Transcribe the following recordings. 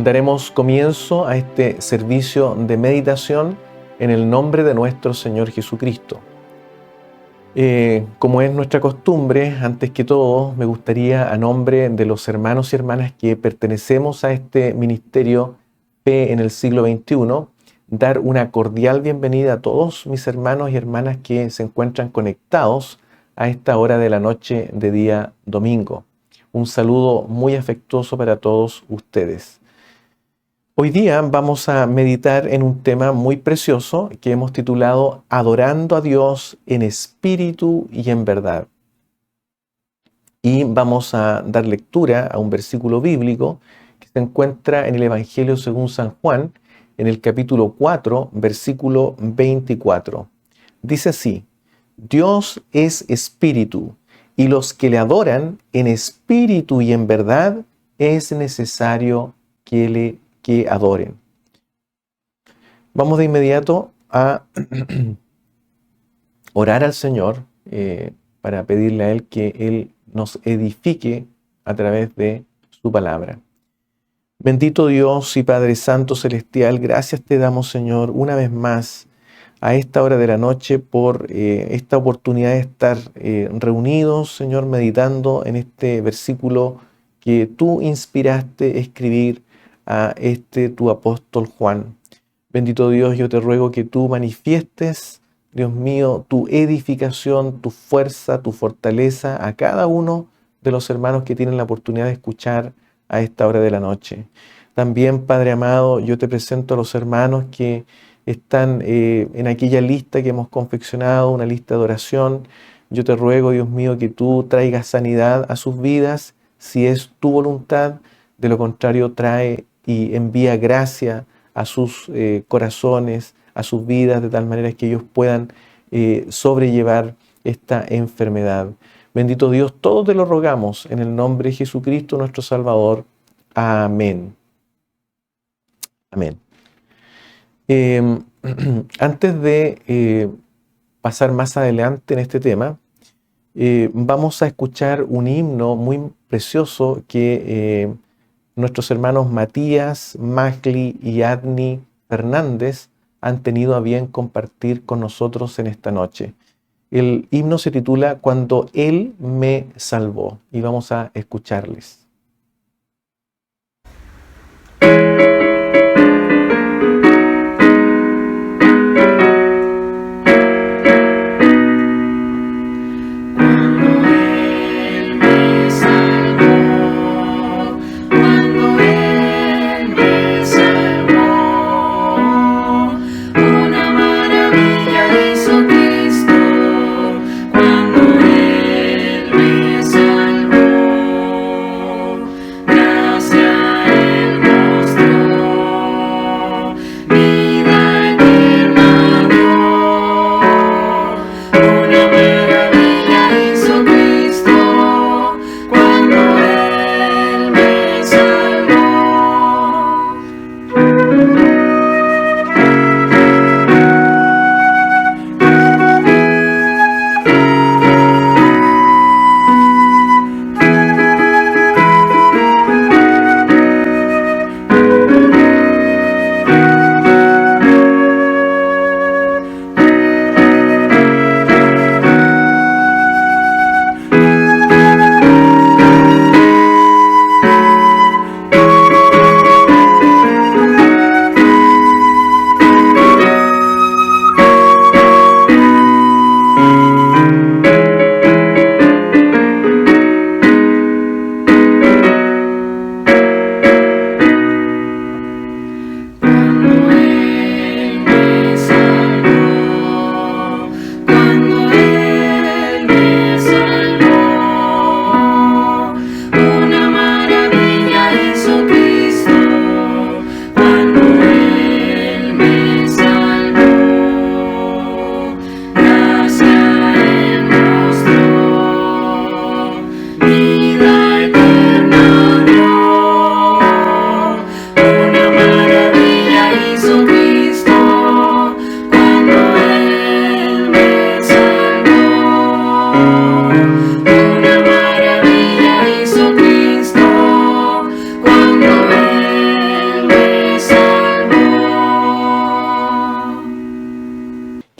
Daremos comienzo a este servicio de meditación en el nombre de nuestro Señor Jesucristo. Como es nuestra costumbre, antes que todo, me gustaría, a nombre de los hermanos y hermanas que pertenecemos a este ministerio Fe en el siglo XXI, dar una cordial bienvenida a todos mis hermanos y hermanas que se encuentran conectados a esta hora de la noche de día domingo. Un saludo muy afectuoso para todos ustedes. Hoy día vamos a meditar en un tema muy precioso que hemos titulado Adorando a Dios en espíritu y en verdad. Y vamos a dar lectura a un versículo bíblico que se encuentra en el Evangelio según San Juan, en el capítulo 4, versículo 24. Dice así: Dios es espíritu, y los que le adoran en espíritu y en verdad es necesario que adoren. Vamos de inmediato a orar al Señor para pedirle a Él que Él nos edifique a través de su palabra. Bendito Dios y Padre Santo Celestial, gracias te damos, Señor, una vez más a esta hora de la noche por esta oportunidad de estar reunidos, Señor, meditando en este versículo que tú inspiraste escribir a tu apóstol Juan. Bendito Dios, yo te ruego que tú manifiestes, Dios mío, tu edificación, tu fuerza, tu fortaleza a cada uno de los hermanos que tienen la oportunidad de escuchar a esta hora de la noche. También, Padre amado, yo te presento a los hermanos que están en aquella lista que hemos confeccionado, una lista de oración. Yo te ruego, Dios mío, que tú traigas sanidad a sus vidas, si es tu voluntad. De lo contrario, trae y envía gracia a sus corazones, a sus vidas, de tal manera que ellos puedan sobrellevar esta enfermedad. Bendito Dios, todo te lo rogamos en el nombre de Jesucristo, nuestro Salvador. Amén. Amén. Antes de pasar más adelante en este tema, vamos a escuchar un himno muy precioso que nuestros hermanos Matías, Magli y Adni Fernández han tenido a bien compartir con nosotros en esta noche. El himno se titula Cuando Él me salvó y vamos a escucharles.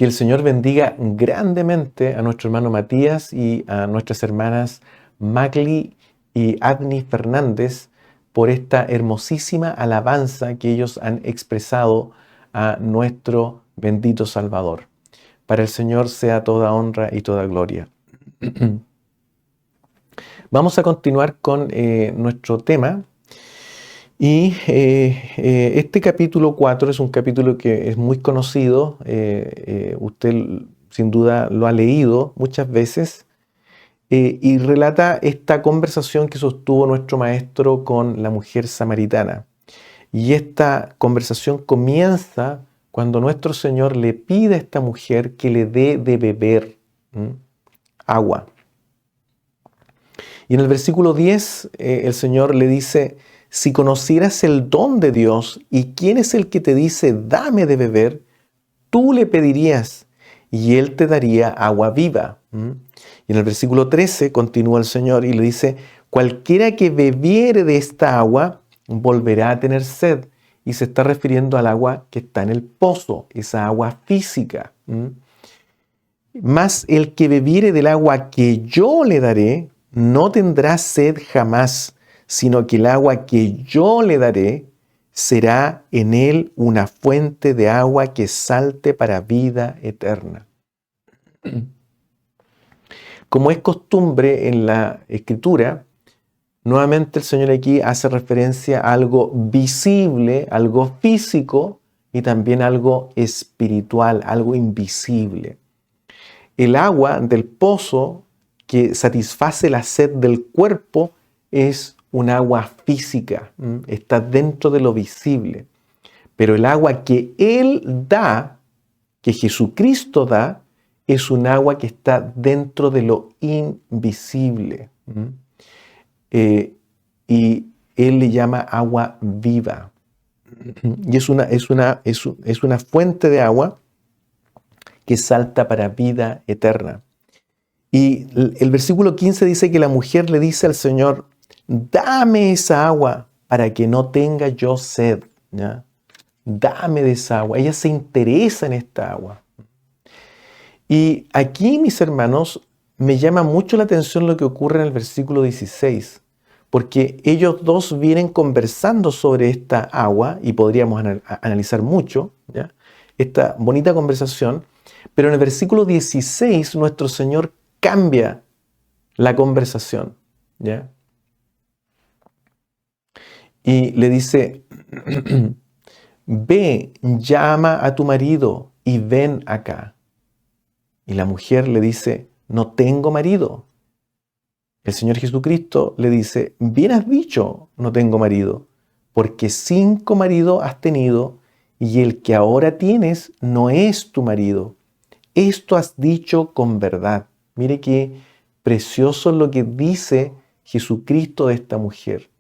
Que el Señor bendiga grandemente a nuestro hermano Matías y a nuestras hermanas Magli y Agni Fernández por esta hermosísima alabanza que ellos han expresado a nuestro bendito Salvador. Para el Señor sea toda honra y toda gloria. Vamos a continuar con nuestro tema. Y este capítulo 4 es un capítulo que es muy conocido. Usted sin duda lo ha leído muchas veces. Y relata esta conversación que sostuvo nuestro maestro con la mujer samaritana. Y esta conversación comienza cuando nuestro Señor le pide a esta mujer que le dé de beber agua. Y en el versículo 10 el Señor le dice: si conocieras el don de Dios y quién es el que te dice dame de beber, tú le pedirías y Él te daría agua viva. Y en el versículo 13 continúa el Señor y le dice: cualquiera que bebiere de esta agua volverá a tener sed. Y se está refiriendo al agua que está en el pozo, esa agua física. Mas el que bebiere del agua que yo le daré, no tendrá sed jamás, sino que el agua que yo le daré será en él una fuente de agua que salte para vida eterna. Como es costumbre en la Escritura, nuevamente el Señor aquí hace referencia a algo visible, algo físico y también algo espiritual, algo invisible. El agua del pozo que satisface la sed del cuerpo es un agua física, está dentro de lo visible. Pero el agua que Él da, que Jesucristo da, es un agua que está dentro de lo invisible. Y Él le llama agua viva. Y es una fuente de agua que salta para vida eterna. Y el versículo 15 dice que la mujer le dice al Señor: dame esa agua para que no tenga yo sed. ¿Ya? Dame de esa agua. Ella se interesa en esta agua. Y aquí, mis hermanos, me llama mucho la atención lo que ocurre en el versículo 16, porque ellos dos vienen conversando sobre esta agua y podríamos analizar mucho, ¿ya? Esta bonita conversación, pero en el versículo 16 nuestro Señor cambia la conversación, ¿ya? Y le dice: ve, llama a tu marido y ven acá. Y la mujer le dice: no tengo marido. El Señor Jesucristo le dice: bien has dicho, no tengo marido, porque 5 maridos has tenido y el que ahora tienes no es tu marido. Esto has dicho con verdad. Mire qué precioso lo que dice Jesucristo de esta mujer.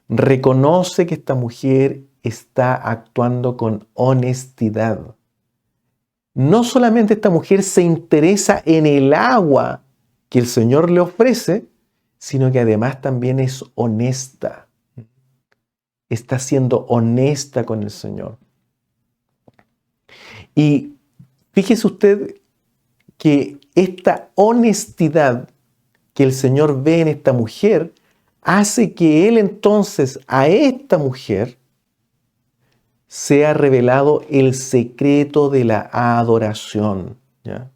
Reconoce que esta mujer está actuando con honestidad. No solamente esta mujer se interesa en el agua que el Señor le ofrece, sino que además también es honesta. Está siendo honesta con el Señor. Y fíjese usted que esta honestidad que el Señor ve en esta mujer hace que Él entonces a esta mujer sea revelado el secreto de la adoración. ¿Ya?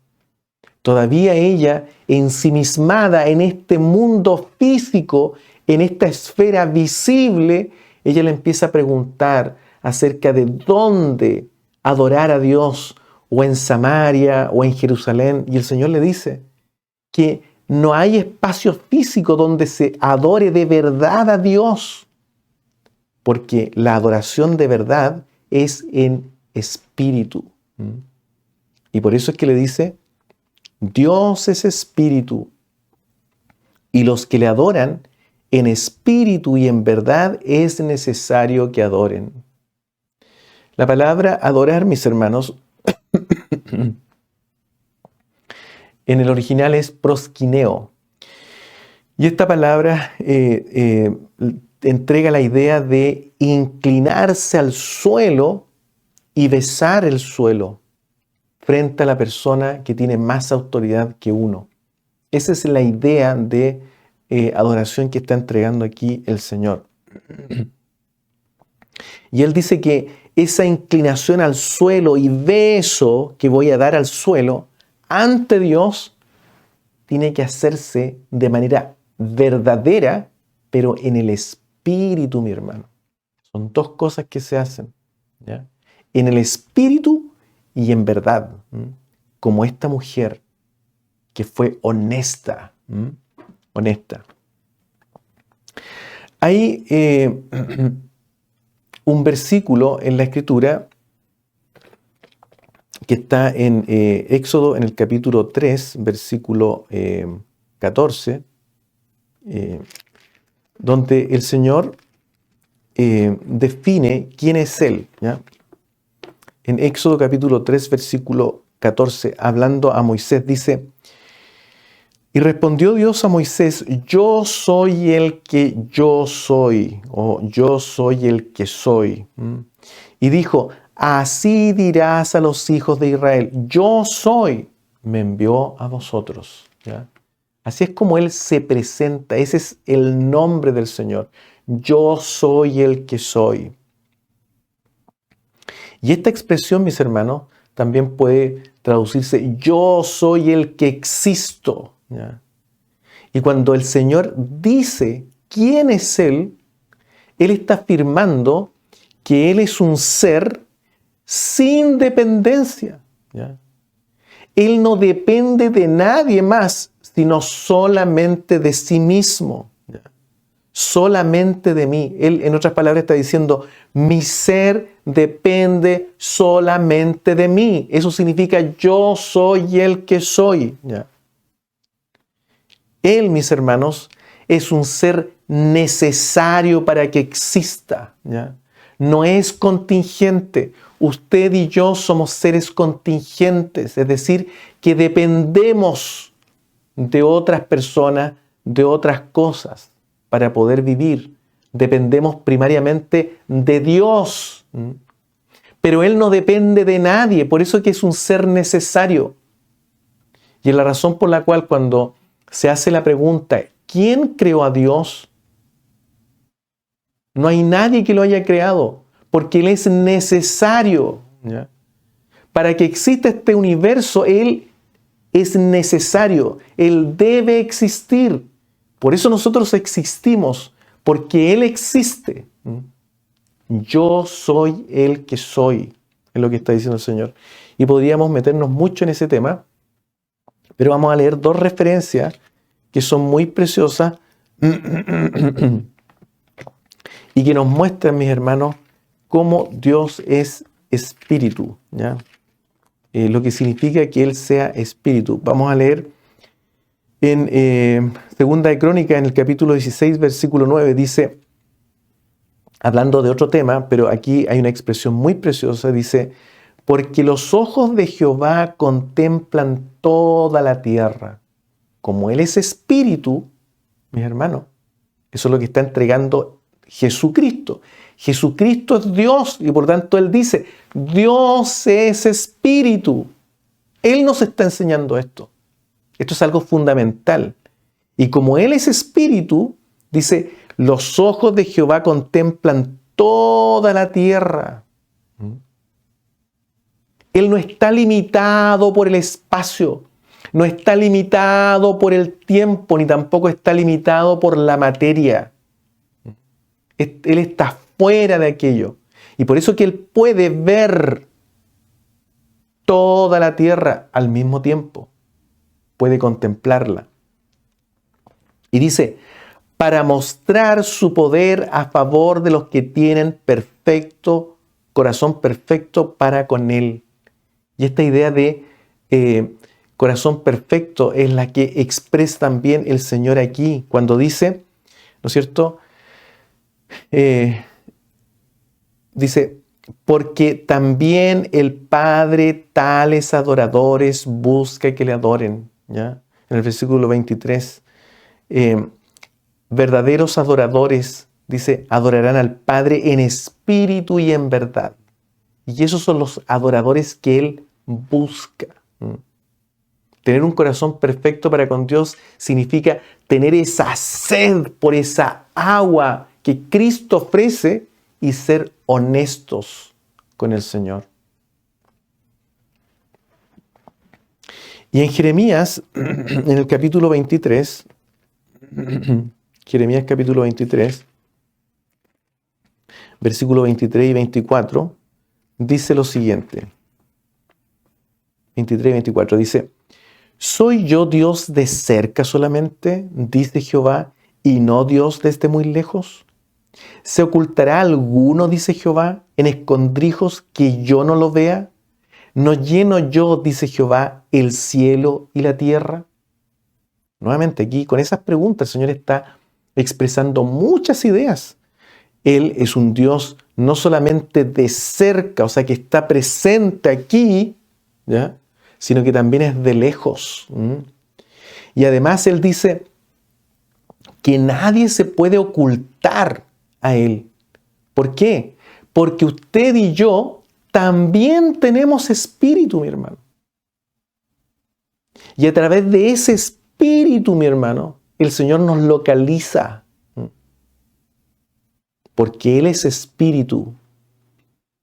Todavía ella, ensimismada en este mundo físico, en esta esfera visible, ella le empieza a preguntar acerca de dónde adorar a Dios, o en Samaria, o en Jerusalén. Y el Señor le dice que no hay espacio físico donde se adore de verdad a Dios, porque la adoración de verdad es en espíritu. Y por eso es que le dice: Dios es espíritu, y los que le adoran en espíritu y en verdad es necesario que adoren. La palabra adorar, mis hermanos, en el original es proskineo. Y esta palabra entrega la idea de inclinarse al suelo y besar el suelo frente a la persona que tiene más autoridad que uno. Esa es la idea de adoración que está entregando aquí el Señor. Y Él dice que esa inclinación al suelo y beso que voy a dar al suelo ante Dios tiene que hacerse de manera verdadera, pero en el espíritu, mi hermano. Son dos cosas que se hacen, ¿ya? En el espíritu y en verdad, como esta mujer que fue honesta, honesta. Hay un versículo en la Escritura que está en Éxodo, en el capítulo 3, versículo 14, donde el Señor define quién es Él, ¿ya? En Éxodo capítulo 3, versículo 14, hablando a Moisés, dice: y respondió Dios a Moisés: yo soy el que yo soy, o yo soy el que soy. Y dijo: así dirás a los hijos de Israel: yo soy, me envió a vosotros. ¿Ya? Así es como Él se presenta, ese es el nombre del Señor. Yo soy el que soy. Y esta expresión, mis hermanos, también puede traducirse: yo soy el que existo. ¿Ya? Y cuando el Señor dice quién es Él, Él está afirmando que Él es un ser sin dependencia. ¿Ya? Él no depende de nadie más, sino solamente de sí mismo. ¿Ya? Solamente de mí. Él, en otras palabras, está diciendo: mi ser depende solamente de mí. Eso significa: yo soy el que soy. ¿Ya? Él, mis hermanos, es un ser necesario para que exista. ¿Ya? No es contingente. Usted y yo somos seres contingentes, es decir, que dependemos de otras personas, de otras cosas para poder vivir. Dependemos primariamente de Dios. Pero Él no depende de nadie, por eso es que es un ser necesario. Y es la razón por la cual cuando se hace la pregunta: ¿quién creó a Dios? No hay nadie que lo haya creado, porque Él es necesario. ¿Ya? Para que exista este universo, Él es necesario. Él debe existir. Por eso nosotros existimos, porque Él existe. Yo soy el que soy, es lo que está diciendo el Señor. Y podríamos meternos mucho en ese tema, pero vamos a leer dos referencias que son muy preciosas y que nos muestran, mis hermanos, cómo Dios es espíritu, ¿ya? Lo que significa que Él sea espíritu. Vamos a leer en Segunda de Crónicas, en el capítulo 16, versículo 9, dice, hablando de otro tema, pero aquí hay una expresión muy preciosa, dice: porque los ojos de Jehová contemplan toda la tierra. Como Él es espíritu, mis hermanos, eso es lo que está entregando Jesucristo. Jesucristo es Dios y por tanto Él dice: Dios es espíritu. Él nos está enseñando esto. Esto es algo fundamental. Y como Él es espíritu, dice: los ojos de Jehová contemplan toda la tierra. Él no está limitado por el espacio, no está limitado por el tiempo, ni tampoco está limitado por la materia. Él está fuera de aquello. Y por eso que Él puede ver toda la tierra al mismo tiempo. Puede contemplarla. Y dice: para mostrar su poder a favor de los que tienen perfecto corazón, perfecto para con Él. Y esta idea de corazón perfecto es la que expresa también el Señor aquí, cuando dice, ¿no es cierto? Dice: porque también el Padre tales adoradores busca que le adoren. ¿Ya? En el versículo 23, verdaderos adoradores, dice, adorarán al Padre en espíritu y en verdad. Y esos son los adoradores que Él busca. Tener un corazón perfecto para con Dios significa tener esa sed por esa agua que Cristo ofrece y ser honestos con el Señor. Y en Jeremías, en el capítulo 23, Jeremías capítulo 23, versículos 23 y 24, dice lo siguiente. 23 y 24 dice: ¿Soy yo Dios de cerca solamente, dice Jehová, y no Dios desde muy lejos? ¿Se ocultará alguno, dice Jehová, en escondrijos que yo no lo vea? ¿No lleno yo, dice Jehová, el cielo y la tierra? Nuevamente aquí, con esas preguntas, el Señor está expresando muchas ideas. Él es un Dios no solamente de cerca, o sea, que está presente aquí, ¿ya?, sino que también es de lejos. Y además Él dice que nadie se puede ocultar a Él. ¿Por qué? Porque usted y yo también tenemos espíritu, mi hermano. Y a través de ese espíritu, mi hermano, el Señor nos localiza. Porque Él es espíritu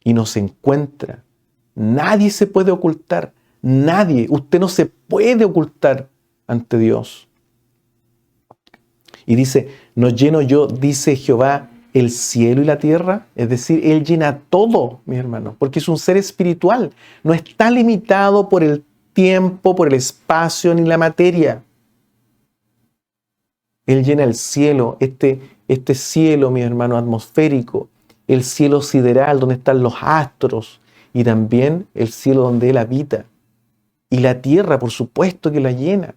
y nos encuentra. Nadie se puede ocultar. Nadie. Usted no se puede ocultar ante Dios. Y dice: ¿no lleno yo, dice Jehová, el cielo y la tierra? Es decir, Él llena todo, mi hermano, porque es un ser espiritual. No está limitado por el tiempo, por el espacio, ni la materia. Él llena el cielo, este cielo, mi hermano, atmosférico, el cielo sideral donde están los astros y también el cielo donde Él habita. Y la tierra, por supuesto, que la llena.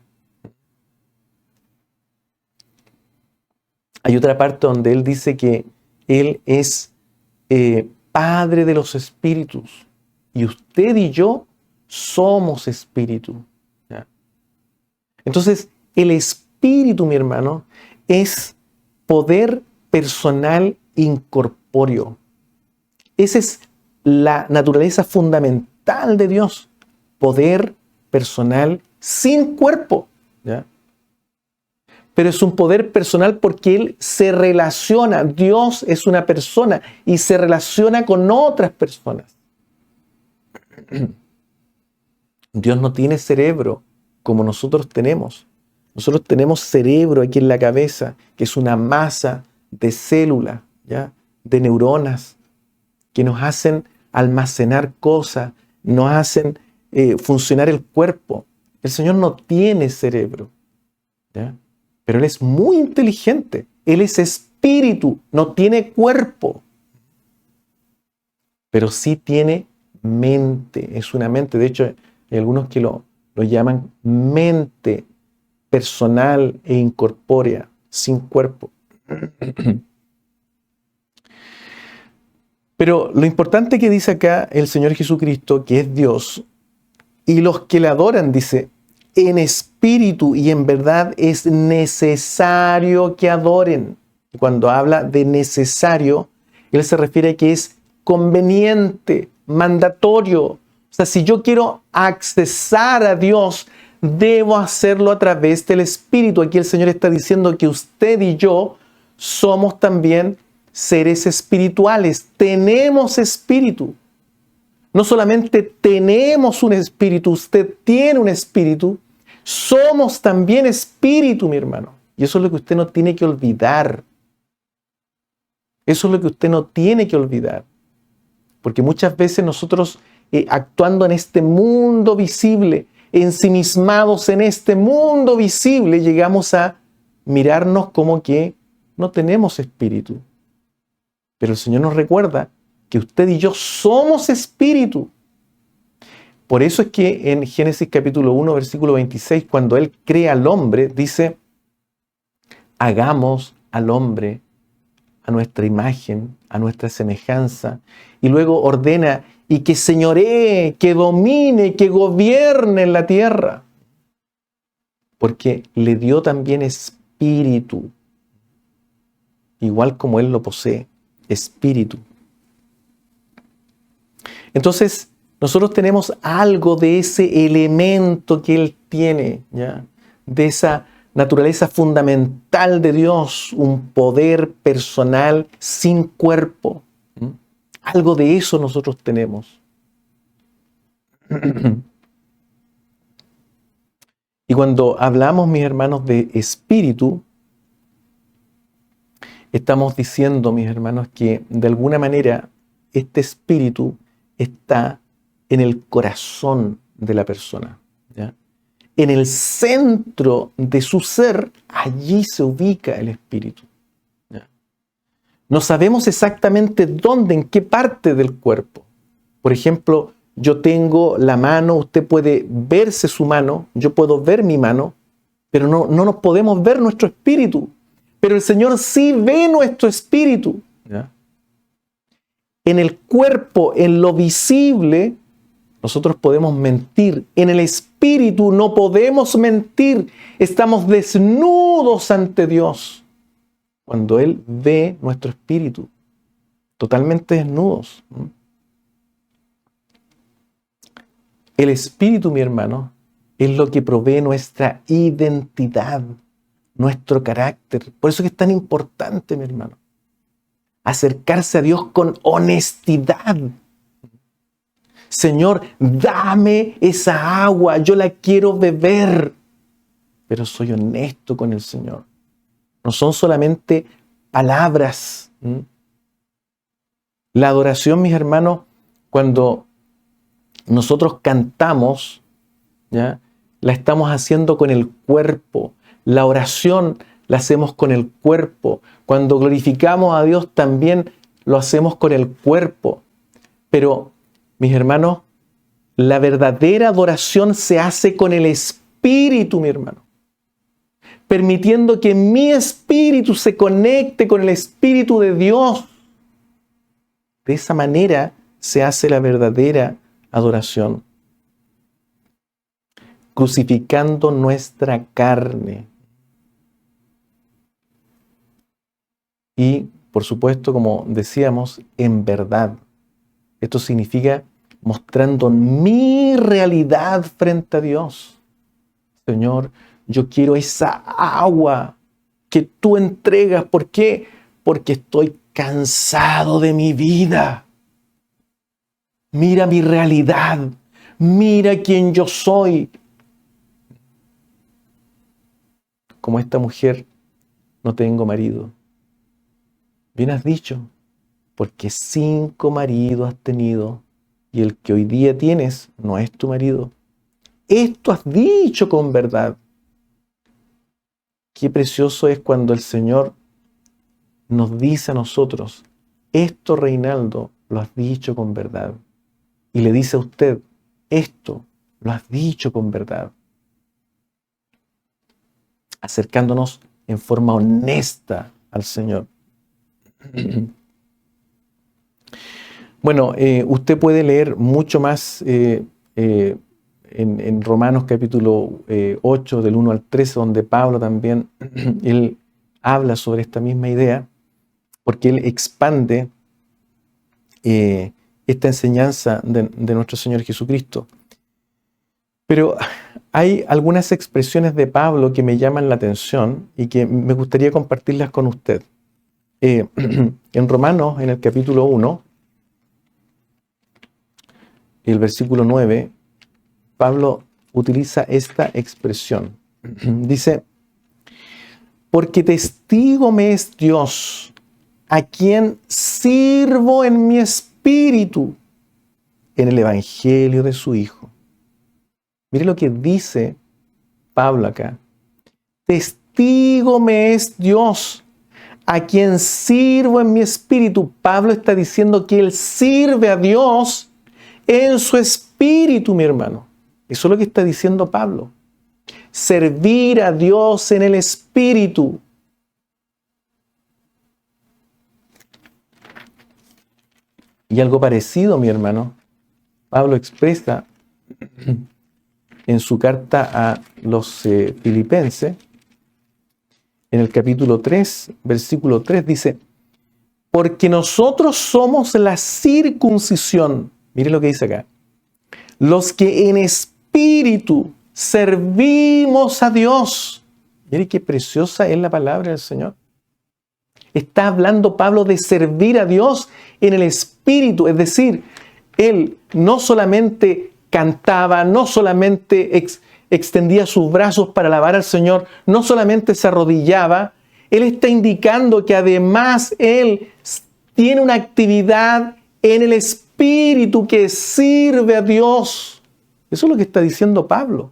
Hay otra parte donde Él dice que Él es Padre de los espíritus. Y usted y yo somos espíritu. ¿Ya? Entonces, el espíritu, mi hermano, es poder personal incorpóreo. Esa es la naturaleza fundamental de Dios. Poder personal sin cuerpo. ¿Ya? Pero es un poder personal porque Él se relaciona. Dios es una persona y se relaciona con otras personas. Dios no tiene cerebro como nosotros tenemos. Nosotros tenemos cerebro aquí en la cabeza, que es una masa de células, ¿ya?, de neuronas, que nos hacen almacenar cosas, nos hacen funcionar el cuerpo. El Señor no tiene cerebro, ¿ya?, pero Él es muy inteligente. Él es espíritu, no tiene cuerpo, pero sí tiene mente. Es una mente. De hecho, hay algunos que lo llaman mente personal e incorpórea, sin cuerpo. Pero lo importante que dice acá el Señor Jesucristo, que es Dios, y los que le adoran, dice, en espíritu y en verdad es necesario que adoren. Y cuando habla de necesario, Él se refiere a que es conveniente, mandatorio. O sea, si yo quiero accesar a Dios, debo hacerlo a través del Espíritu. Aquí el Señor está diciendo que usted y yo somos también seres espirituales. Tenemos espíritu. No solamente tenemos un espíritu, usted tiene un espíritu. Somos también espíritu, mi hermano. Y eso es lo que usted no tiene que olvidar. Eso es lo que usted no tiene que olvidar. Porque muchas veces nosotros, actuando en este mundo visible, ensimismados en este mundo visible, llegamos a mirarnos como que no tenemos espíritu. Pero el Señor nos recuerda que usted y yo somos espíritu. Por eso es que en Génesis capítulo 1, versículo 26, cuando Él crea al hombre, dice: hagamos al hombre a nuestra imagen, a nuestra semejanza. Y luego ordena: y que señoree, que domine, que gobierne en la tierra. Porque le dio también espíritu, igual como Él lo posee, espíritu. Entonces, Nosotros tenemos algo de ese elemento que Él tiene, ¿ya? De esa naturaleza fundamental de Dios, un poder personal sin cuerpo. ¿Mm? Algo de eso nosotros tenemos. Y cuando hablamos, mis hermanos, de espíritu, estamos diciendo, mis hermanos, que de alguna manera este espíritu está en el corazón de la persona, ¿ya? En el centro de su ser, allí se ubica el espíritu, ¿ya? No sabemos exactamente dónde, en qué parte del cuerpo. Por ejemplo, yo tengo la mano, usted puede verse su mano, yo puedo ver mi mano, pero no nos podemos ver nuestro espíritu. Pero el Señor sí ve nuestro espíritu, ¿ya? En el cuerpo, en lo visible, nosotros podemos mentir. En el espíritu no podemos mentir. Estamos desnudos ante Dios cuando Él ve nuestro espíritu, totalmente desnudos. El espíritu, mi hermano, es lo que provee nuestra identidad, nuestro carácter. Por eso es que es tan importante, mi hermano, acercarse a Dios con honestidad. Señor, dame esa agua, yo la quiero beber. Pero soy honesto con el Señor. No son solamente palabras. La adoración, mis hermanos, cuando nosotros cantamos, ¿ya?, la estamos haciendo con el cuerpo. La oración la hacemos con el cuerpo. Cuando glorificamos a Dios también lo hacemos con el cuerpo. Pero, mis hermanos, la verdadera adoración se hace con el espíritu, mi hermano. Permitiendo que mi espíritu se conecte con el espíritu de Dios. De esa manera se hace la verdadera adoración. Crucificando nuestra carne. Y, por supuesto, como decíamos, en verdad. Esto significa mostrando mi realidad frente a Dios. Señor, yo quiero esa agua que tú entregas. ¿Por qué? Porque estoy cansado de mi vida. Mira mi realidad. Mira quién yo soy. Como esta mujer, no tengo marido. Bien has dicho, porque 5 maridos has tenido y el que hoy día tienes no es tu marido. Esto has dicho con verdad. Qué precioso es cuando el Señor nos dice a nosotros, esto, Reinaldo, lo has dicho con verdad. Y le dice a usted, esto lo has dicho con verdad. Acercándonos en forma honesta al Señor. Bueno, usted puede leer mucho más en Romanos capítulo 8, del 1 al 13, donde Pablo también él habla sobre esta misma idea, porque él expande esta enseñanza de nuestro Señor Jesucristo. Pero hay algunas expresiones de Pablo que me llaman la atención y que me gustaría compartirlas con usted. En Romanos, en el capítulo 1, el versículo 9, Pablo utiliza esta expresión. Dice, porque testigo me es Dios, a quien sirvo en mi espíritu, en el evangelio de su Hijo. Mire lo que dice Pablo acá. Testigo me es Dios, a quien sirvo en mi espíritu. Pablo está diciendo que él sirve a Dios en su espíritu, mi hermano. Eso es lo que está diciendo Pablo. Servir a Dios en el espíritu. Y algo parecido, mi hermano, Pablo expresa en su carta a los filipenses, en el capítulo 3, versículo 3, dice, porque nosotros somos la circuncisión. Mire lo que dice acá. los que en espíritu servimos a Dios. Mire qué preciosa es la palabra del Señor. Está hablando Pablo de servir a Dios en el espíritu, es decir, él no solamente cantaba, no solamente extendía sus brazos para alabar al Señor, no solamente se arrodillaba, él está indicando que además él tiene una actividad en el espíritu que sirve a Dios. Eso es lo que está diciendo Pablo.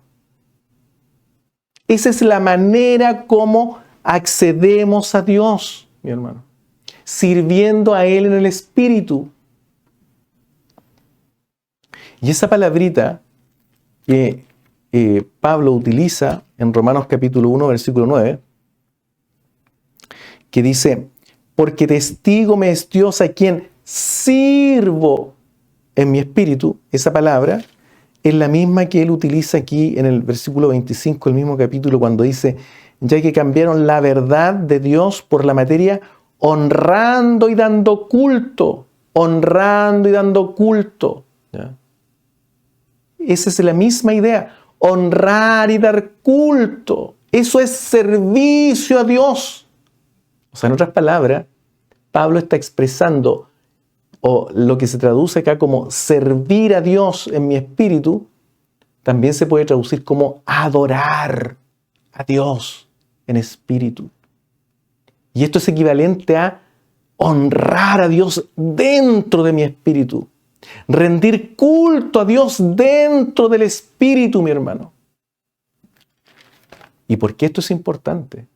Esa es la manera como accedemos a Dios, mi hermano, sirviendo a Él en el espíritu. Y esa palabrita que Pablo utiliza en Romanos capítulo 1, versículo 9, que dice, porque testigo me es Dios a quien sirvo en mi espíritu, esa palabra es la misma que él utiliza aquí en el versículo 25, el mismo capítulo, cuando dice, ya que cambiaron la verdad de Dios por la materia, honrando y dando culto, honrando y dando culto. ¿Ya? Esa es la misma idea, honrar y dar culto. Eso es servicio a Dios. O sea, en otras palabras, Pablo está expresando, o lo que se traduce acá como servir a Dios en mi espíritu, también se puede traducir como adorar a Dios en espíritu. Y esto es equivalente a honrar a Dios dentro de mi espíritu. Rendir culto a Dios dentro del espíritu, mi hermano. ¿Y por qué esto es importante?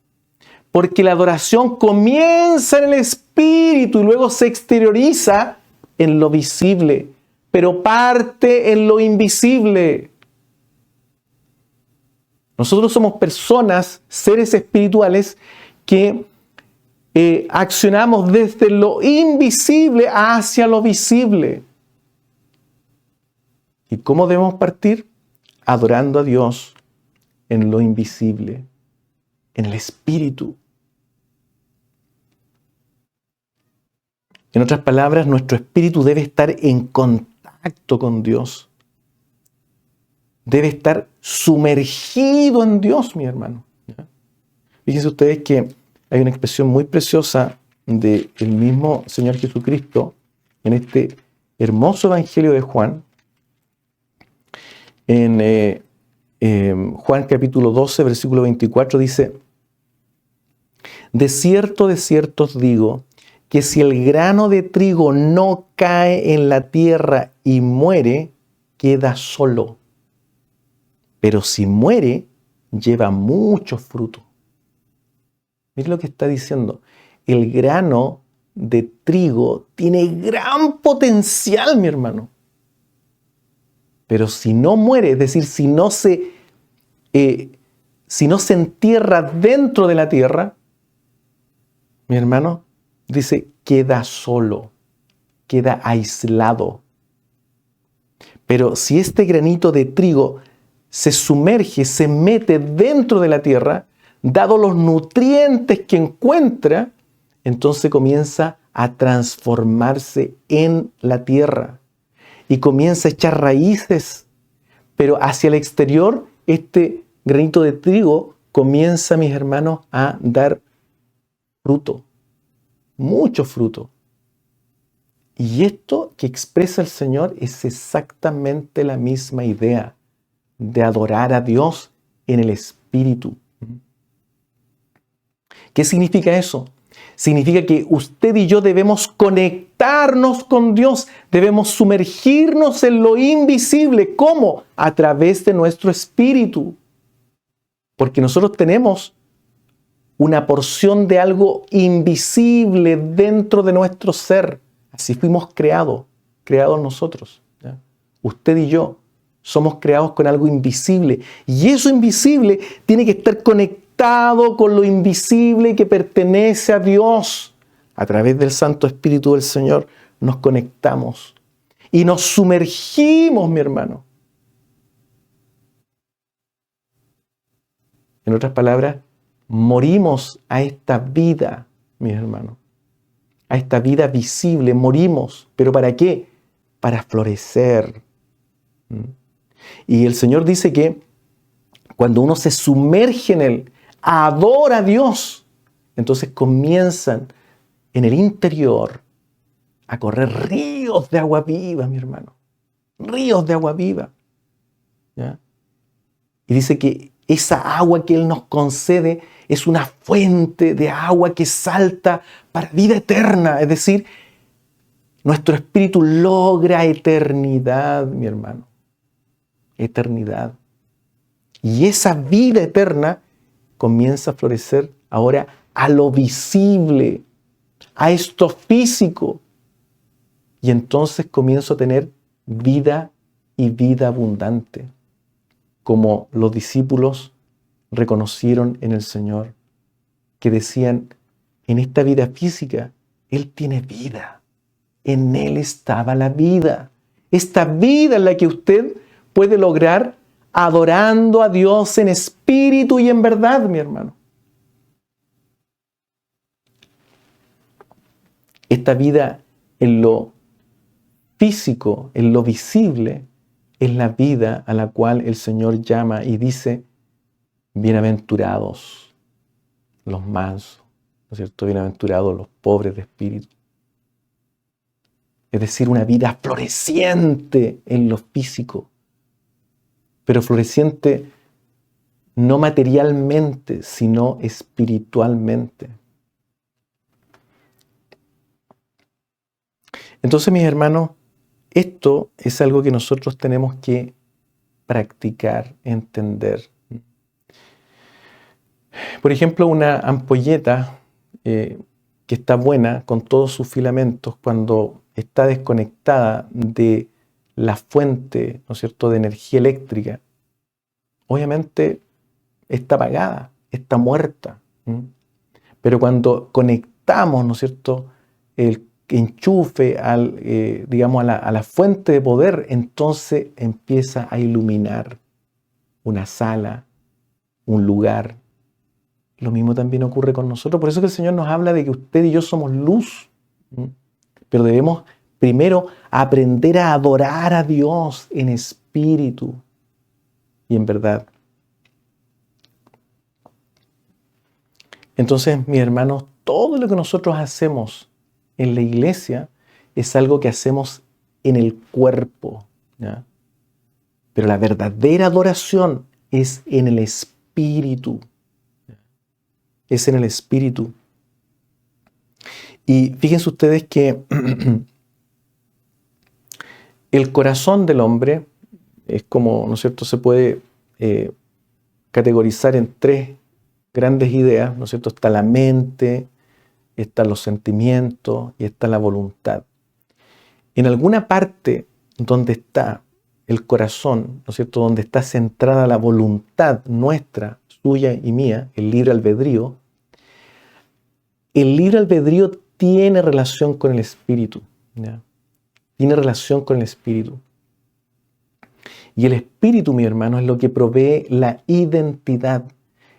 Porque la adoración comienza en el espíritu y luego se exterioriza en lo visible, pero parte en lo invisible. Nosotros somos personas, seres espirituales, que accionamos desde lo invisible hacia lo visible. ¿Y cómo debemos partir? Adorando a Dios en lo invisible, en el espíritu. En otras palabras, nuestro espíritu debe estar en contacto con Dios. Debe estar sumergido en Dios, mi hermano. ¿Ya? Fíjense ustedes que hay una expresión muy preciosa del mismo Señor Jesucristo en este hermoso Evangelio de Juan. En Juan capítulo 12, versículo 24 dice, de cierto os digo, que si el grano de trigo no cae en la tierra y muere, queda solo. Pero si muere, lleva mucho fruto. Mira lo que está diciendo. El grano de trigo tiene gran potencial, mi hermano. Pero si no muere, es decir, si no se entierra dentro de la tierra, mi hermano, dice, queda solo, queda aislado. Pero si este granito de trigo se sumerge, se mete dentro de la tierra, dado los nutrientes que encuentra, entonces comienza a transformarse en la tierra y comienza a echar raíces. Pero hacia el exterior, este granito de trigo comienza, mis hermanos, a dar fruto. Mucho fruto. Y esto que expresa el Señor es exactamente la misma idea de adorar a Dios en el Espíritu. ¿Qué significa eso? Significa que usted y yo debemos conectarnos con Dios, debemos sumergirnos en lo invisible. ¿Cómo? A través de nuestro espíritu. Porque nosotros tenemos una porción de algo invisible dentro de nuestro ser. Así fuimos creados nosotros. ¿Ya? Usted y yo somos creados con algo invisible. Y eso invisible tiene que estar conectado con lo invisible que pertenece a Dios. A través del Santo Espíritu del Señor nos conectamos y nos sumergimos, mi hermano. En otras palabras, morimos a esta vida, mis hermanos. A esta vida visible, morimos. ¿Pero para qué? Para florecer. Y el Señor dice que cuando uno se sumerge en Él, adora a Dios, entonces comienzan en el interior a correr ríos de agua viva, mi hermano. Ríos de agua viva. ¿Ya? Y dice que esa agua que Él nos concede es una fuente de agua que salta para vida eterna. Es decir, nuestro espíritu logra eternidad, mi hermano. Eternidad. Y esa vida eterna comienza a florecer ahora a lo visible, a esto físico. Y entonces comienzo a tener vida y vida abundante, como los discípulos reconocieron en el Señor, que decían, en esta vida física, Él tiene vida. En Él estaba la vida. Esta vida es la que usted puede lograr adorando a Dios en espíritu y en verdad, mi hermano. Esta vida en lo físico, en lo visible, es la vida a la cual el Señor llama y dice, bienaventurados los mansos, ¿no es cierto? Bienaventurados los pobres de espíritu. Es decir, una vida floreciente en lo físico, pero floreciente no materialmente, sino espiritualmente. Entonces, mis hermanos, esto es algo que nosotros tenemos que practicar, entender. Por ejemplo, una ampolleta que está buena con todos sus filamentos, cuando está desconectada de la fuente, ¿no es cierto?, de energía eléctrica, obviamente está apagada, está muerta. Pero cuando conectamos, ¿no es cierto?, el enchufe digamos, a la fuente de poder, entonces empieza a iluminar una sala, un lugar. Lo mismo también ocurre con nosotros. Por eso que el Señor nos habla de que usted y yo somos luz. Pero debemos primero aprender a adorar a Dios en espíritu y en verdad. Entonces, mis hermanos, todo lo que nosotros hacemos en la iglesia es algo que hacemos en el cuerpo, ¿ya? Pero la verdadera adoración es en el espíritu. Es en el espíritu. Y fíjense ustedes que el corazón del hombre es como, ¿no es cierto?, se puede categorizar en tres grandes ideas, ¿no es cierto? Está la mente, están los sentimientos y está la voluntad. En alguna parte donde está el corazón, ¿no es cierto?, donde está centrada la voluntad nuestra, suya y mía, el libre albedrío tiene relación con el espíritu, ¿ya? Tiene relación con el espíritu. Y el espíritu, mi hermano, es lo que provee la identidad.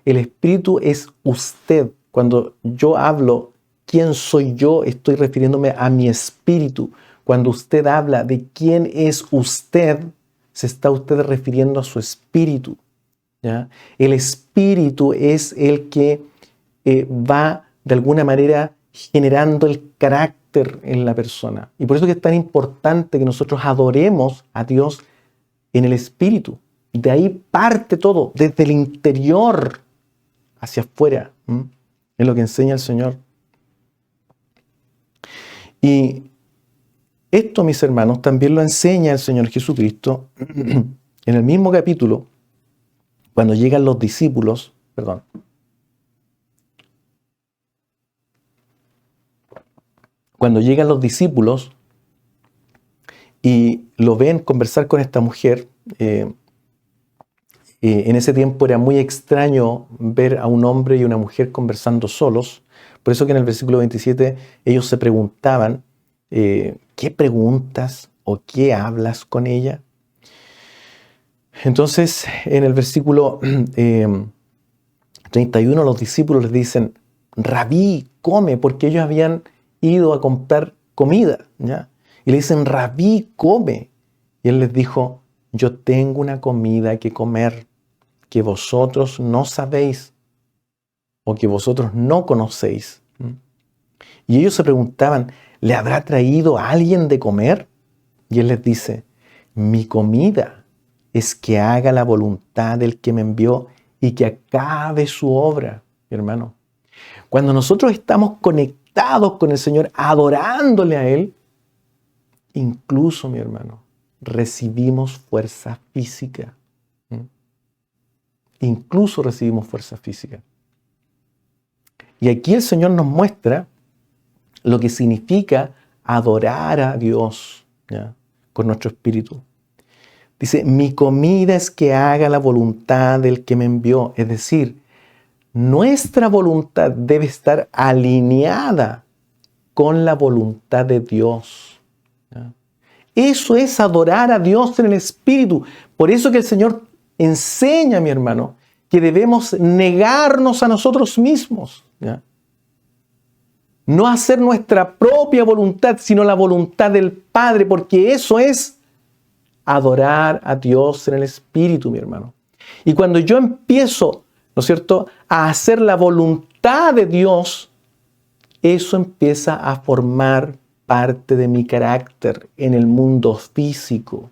El espíritu es usted. Cuando yo hablo, ¿quién soy yo? Estoy refiriéndome a mi espíritu. Cuando usted habla de quién es usted, se está usted refiriendo a su espíritu, ¿ya? El espíritu es el que va de alguna manera generando el carácter en la persona. Y por eso que es tan importante que nosotros adoremos a Dios en el espíritu. De ahí parte todo, desde el interior hacia afuera. Es lo que enseña el Señor. Y esto, mis hermanos, también lo enseña el Señor Jesucristo en el mismo capítulo, cuando llegan los discípulos, cuando llegan los discípulos y lo ven conversar con esta mujer. En ese tiempo era muy extraño ver a un hombre y una mujer conversando solos. Por eso que en el versículo 27 ellos se preguntaban, ¿qué preguntas o qué hablas con ella? Entonces, en el versículo 31 los discípulos les dicen, Rabí, come, porque ellos habían ido a comprar comida, ¿ya? Y le dicen, Rabí, come. Y él les dijo, yo tengo una comida que comer que vosotros no sabéis o que vosotros no conocéis. Y ellos se preguntaban, ¿le habrá traído a alguien de comer? Y él les dice, mi comida es que haga la voluntad del que me envió y que acabe su obra, mi hermano. Cuando nosotros estamos conectados con el Señor, adorándole a Él, incluso, mi hermano, recibimos fuerza física. Incluso recibimos fuerza física. Y aquí el Señor nos muestra lo que significa adorar a Dios, ¿ya?, con nuestro espíritu. Dice, mi comida es que haga la voluntad del que me envió. Es decir, nuestra voluntad debe estar alineada con la voluntad de Dios, ¿ya? Eso es adorar a Dios en el espíritu. Por eso que el Señor enseña, mi hermano, que debemos negarnos a nosotros mismos, ¿ya? No hacer nuestra propia voluntad, sino la voluntad del Padre, porque eso es adorar a Dios en el espíritu, mi hermano. Y cuando yo empiezo, ¿no es cierto?, a hacer la voluntad de Dios, eso empieza a formar parte de mi carácter en el mundo físico.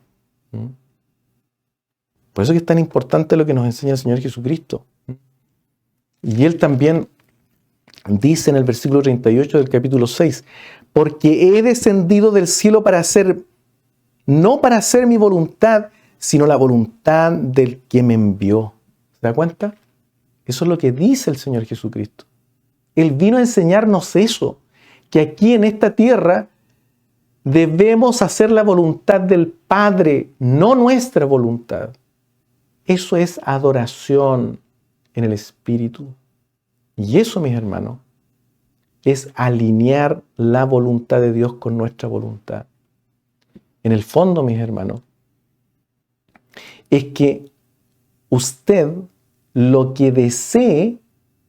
Por eso que es tan importante lo que nos enseña el Señor Jesucristo. Y Él también dice en el versículo 38 del capítulo 6, porque he descendido del cielo para hacer, no para hacer mi voluntad, sino la voluntad del que me envió. ¿Se da cuenta? Eso es lo que dice el Señor Jesucristo. Él vino a enseñarnos eso, que aquí en esta tierra debemos hacer la voluntad del Padre, no nuestra voluntad. Eso es adoración en el Espíritu. Y eso, mis hermanos, es alinear la voluntad de Dios con nuestra voluntad. En el fondo, mis hermanos, es que usted lo que desee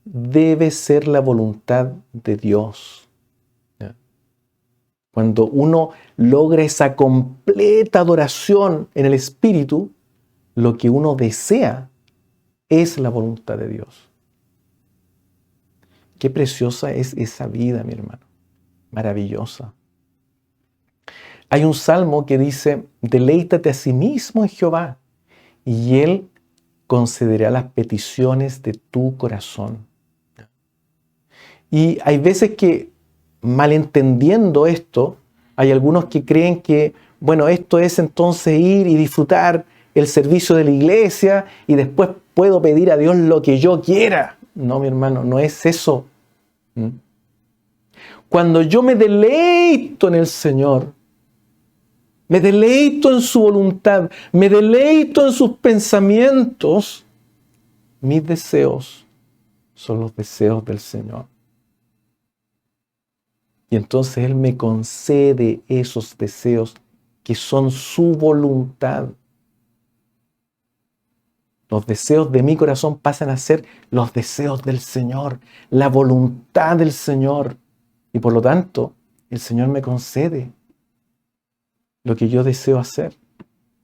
debe ser la voluntad de Dios. ¿Ya? Cuando uno logra esa completa adoración en el Espíritu, lo que uno desea es la voluntad de Dios. Qué preciosa es esa vida, mi hermano. Maravillosa. Hay un salmo que dice, deleítate a sí mismo en Jehová, y Él concederá las peticiones de tu corazón. Y hay veces que, malentendiendo esto, hay algunos que creen que, bueno, esto es entonces ir y disfrutar el servicio de la iglesia y después puedo pedir a Dios lo que yo quiera. No, mi hermano, no es eso. Cuando yo me deleito en el Señor, me deleito en su voluntad, me deleito en sus pensamientos, mis deseos son los deseos del Señor. Y entonces Él me concede esos deseos que son su voluntad. Los deseos de mi corazón pasan a ser los deseos del Señor, la voluntad del Señor. Y por lo tanto, el Señor me concede lo que yo deseo hacer,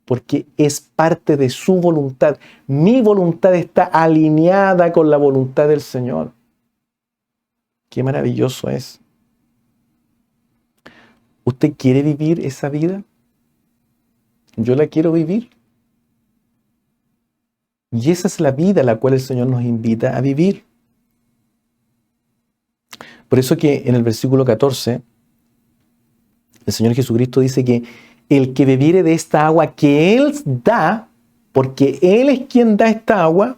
porque es parte de su voluntad. Mi voluntad está alineada con la voluntad del Señor. Qué maravilloso es. ¿Usted quiere vivir esa vida? Yo la quiero vivir. Y esa es la vida a la cual el Señor nos invita a vivir. Por eso que en el versículo 14, el Señor Jesucristo dice que el que bebiere de esta agua que Él da, porque Él es quien da esta agua,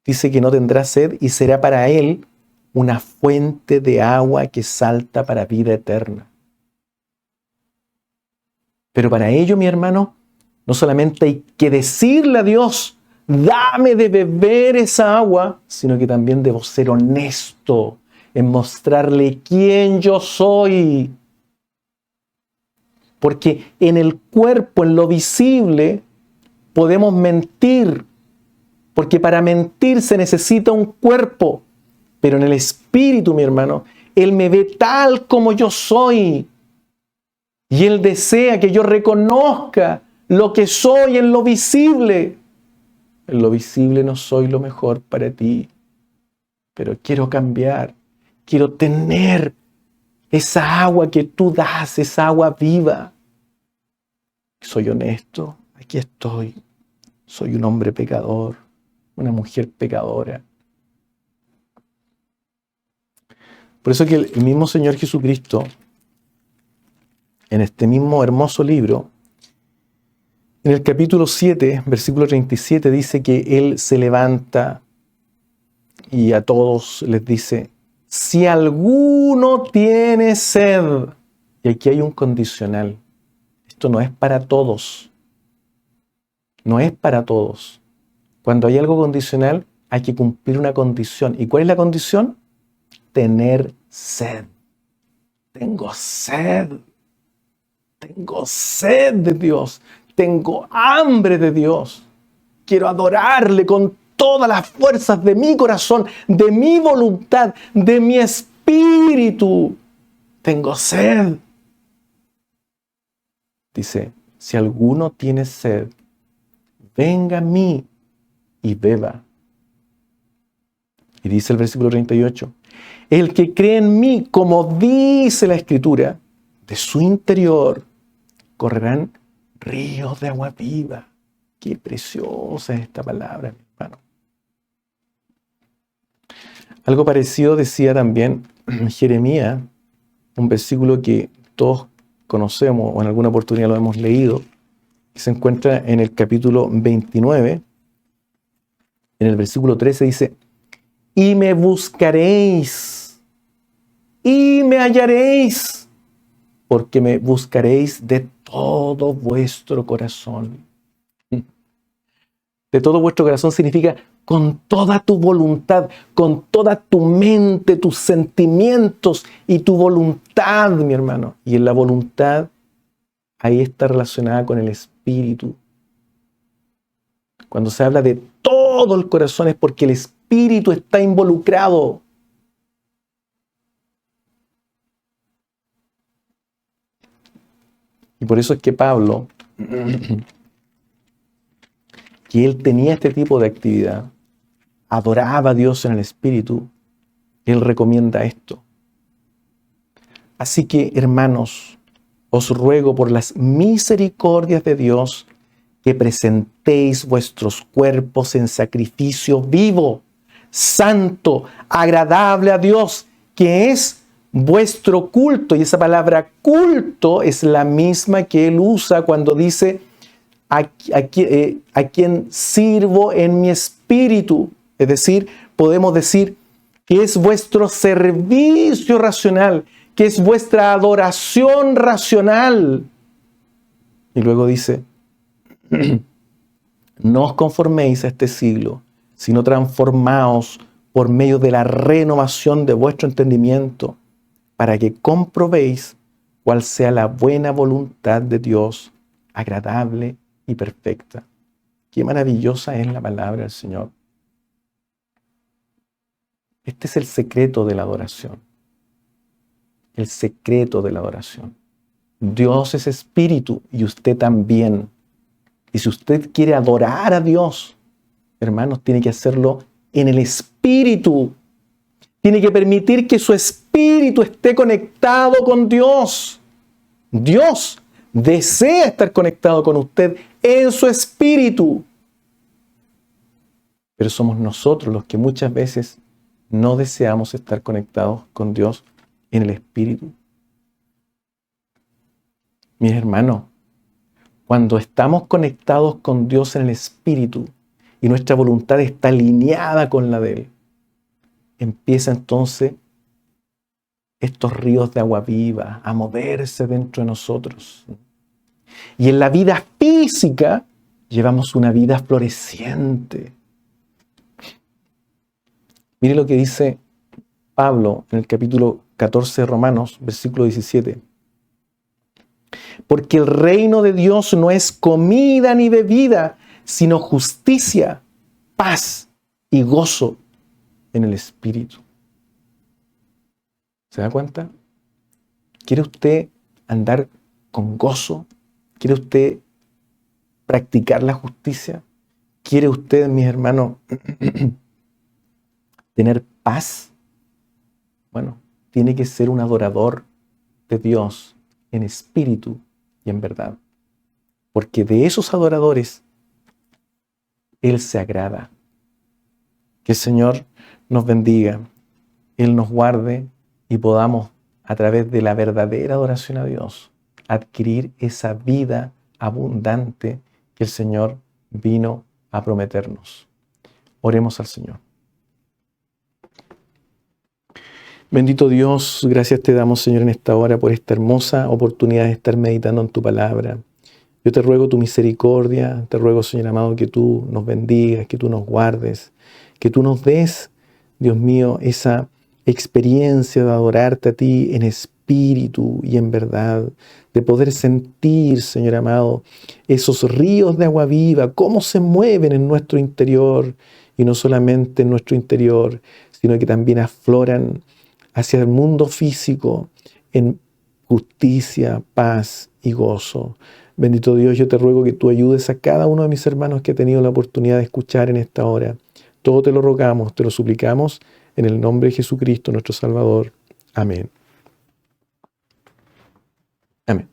dice que no tendrá sed y será para Él una fuente de agua que salta para vida eterna. Pero para ello, mi hermano, no solamente hay que decirle a Dios, dame de beber esa agua, sino que también debo ser honesto en mostrarle quién yo soy. Porque en el cuerpo, en lo visible, podemos mentir. Porque para mentir se necesita un cuerpo. Pero en el espíritu, mi hermano, Él me ve tal como yo soy. Y Él desea que yo reconozca lo que soy en lo visible. En lo visible no soy lo mejor para ti, pero quiero cambiar. Quiero tener esa agua que tú das, esa agua viva. Soy honesto, aquí estoy. Soy un hombre pecador, una mujer pecadora. Por eso que el mismo Señor Jesucristo, en este mismo hermoso libro, en el capítulo 7, versículo 37, dice que Él se levanta y a todos les dice, si alguno tiene sed, y aquí hay un condicional, esto no es para todos, no es para todos. Cuando hay algo condicional, hay que cumplir una condición. ¿Y cuál es la condición? Tener sed. Tengo sed. Tengo sed de Dios. Tengo hambre de Dios. Quiero adorarle con todas las fuerzas de mi corazón, de mi voluntad, de mi espíritu. Tengo sed. Dice, si alguno tiene sed, venga a mí y beba. Y dice el versículo 38, el que cree en mí, como dice la Escritura, de su interior correrán ríos de agua viva. Qué preciosa es esta palabra, mi hermano. Algo parecido decía también Jeremías, un versículo que todos conocemos o en alguna oportunidad lo hemos leído, que se encuentra en el capítulo 29, en el versículo 13 dice, y me buscaréis, y me hallaréis, porque me buscaréis de todo vuestro corazón. De todo vuestro corazón significa con toda tu voluntad, con toda tu mente, tus sentimientos y tu voluntad, mi hermano. Y en la voluntad, ahí está relacionada con el espíritu. Cuando se habla de todo el corazón es porque el espíritu está involucrado. Y por eso es que Pablo, que él tenía este tipo de actividad, adoraba a Dios en el espíritu, él recomienda esto. Así que, hermanos, os ruego por las misericordias de Dios que presentéis vuestros cuerpos en sacrificio vivo, santo, agradable a Dios, que es vuestro culto. Y esa palabra culto es la misma que él usa cuando dice a quien sirvo en mi espíritu. Es decir, podemos decir que es vuestro servicio racional, que es vuestra adoración racional. Y luego dice, no os conforméis a este siglo, sino transformaos por medio de la renovación de vuestro entendimiento, para que comprobéis cuál sea la buena voluntad de Dios, agradable y perfecta. Qué maravillosa es la palabra del Señor. Este es el secreto de la adoración. El secreto de la adoración. Dios es espíritu y usted también. Y si usted quiere adorar a Dios, hermanos, tiene que hacerlo en el espíritu. Tiene que permitir que su espíritu esté conectado con Dios. Dios desea estar conectado con usted en su espíritu. Pero somos nosotros los que muchas veces no deseamos estar conectados con Dios en el espíritu. Mis hermanos, cuando estamos conectados con Dios en el espíritu y nuestra voluntad está alineada con la de Él, empieza entonces estos ríos de agua viva a moverse dentro de nosotros. Y en la vida física llevamos una vida floreciente. Mire lo que dice Pablo en el capítulo 14 de Romanos, versículo 17. Porque el reino de Dios no es comida ni bebida, sino justicia, paz y gozo en el Espíritu. ¿Se da cuenta? ¿Quiere usted andar con gozo? ¿Quiere usted practicar la justicia? ¿Quiere usted, mis hermanos, tener paz? Bueno, tiene que ser un adorador de Dios en espíritu y en verdad. Porque de esos adoradores Él se agrada. Que el Señor nos bendiga, Él nos guarde y podamos, a través de la verdadera adoración a Dios, adquirir esa vida abundante que el Señor vino a prometernos. Oremos al Señor. Bendito Dios, gracias te damos, Señor, en esta hora por esta hermosa oportunidad de estar meditando en tu palabra. Yo te ruego tu misericordia, te ruego, Señor amado, que tú nos bendigas, que tú nos guardes, que tú nos des, Dios mío, esa experiencia de adorarte a ti en espíritu y en verdad, de poder sentir, Señor amado, esos ríos de agua viva, cómo se mueven en nuestro interior, y no solamente en nuestro interior, sino que también afloran hacia el mundo físico en justicia, paz y gozo. Bendito Dios, yo te ruego que tú ayudes a cada uno de mis hermanos que ha tenido la oportunidad de escuchar en esta hora. Todo te lo rogamos, te lo suplicamos, en el nombre de Jesucristo, nuestro Salvador. Amén. Amén.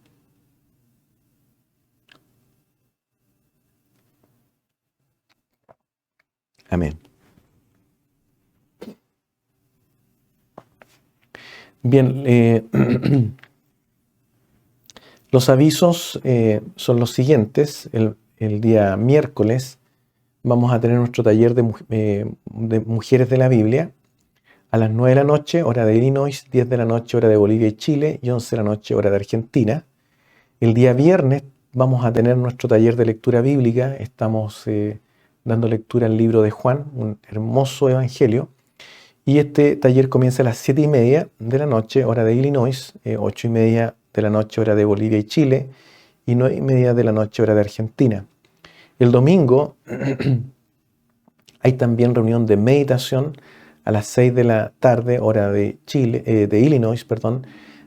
Amén. Bien, los avisos son los siguientes. El día miércoles vamos a tener nuestro taller de mujeres de la Biblia a las 9 de la noche, hora de Illinois, 10 de la noche, hora de Bolivia y Chile, y 11 de la noche, hora de Argentina. El día viernes vamos a tener nuestro taller de lectura bíblica. Estamos dando lectura al libro de Juan, un hermoso evangelio. Y este taller comienza a las 7:30 de la noche, hora de Illinois, 8:30 de la noche, hora de Bolivia y Chile, y 9:30 de la noche, hora de Argentina. El domingo hay también reunión de meditación a las 6 de la tarde, hora de Illinois,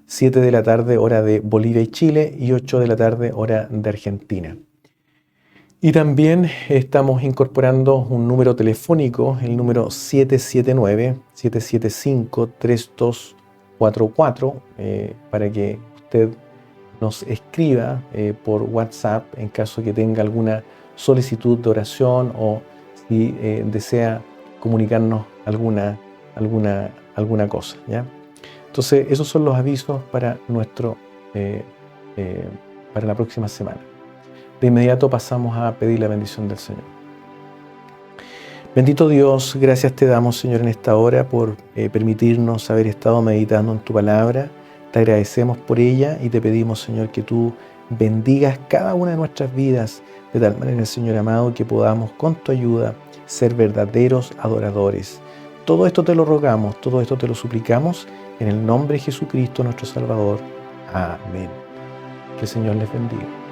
7 de la tarde, hora de Bolivia y Chile, y 8 de la tarde, hora de Argentina. Y también estamos incorporando un número telefónico, el número 779-775-3244, para que usted nos escriba por WhatsApp en caso que tenga alguna solicitud de oración o si desea comunicarnos alguna cosa, ¿ya? Entonces, esos son los avisos para para la próxima semana. De inmediato pasamos a pedir la bendición del Señor. Bendito Dios, gracias te damos, Señor, en esta hora por permitirnos haber estado meditando en tu palabra. Te agradecemos por ella y te pedimos, Señor, que tú bendigas cada una de nuestras vidas de tal manera, Señor amado, que podamos con tu ayuda ser verdaderos adoradores. Todo esto te lo rogamos, todo esto te lo suplicamos en el nombre de Jesucristo, nuestro Salvador. Amén. Que el Señor les bendiga.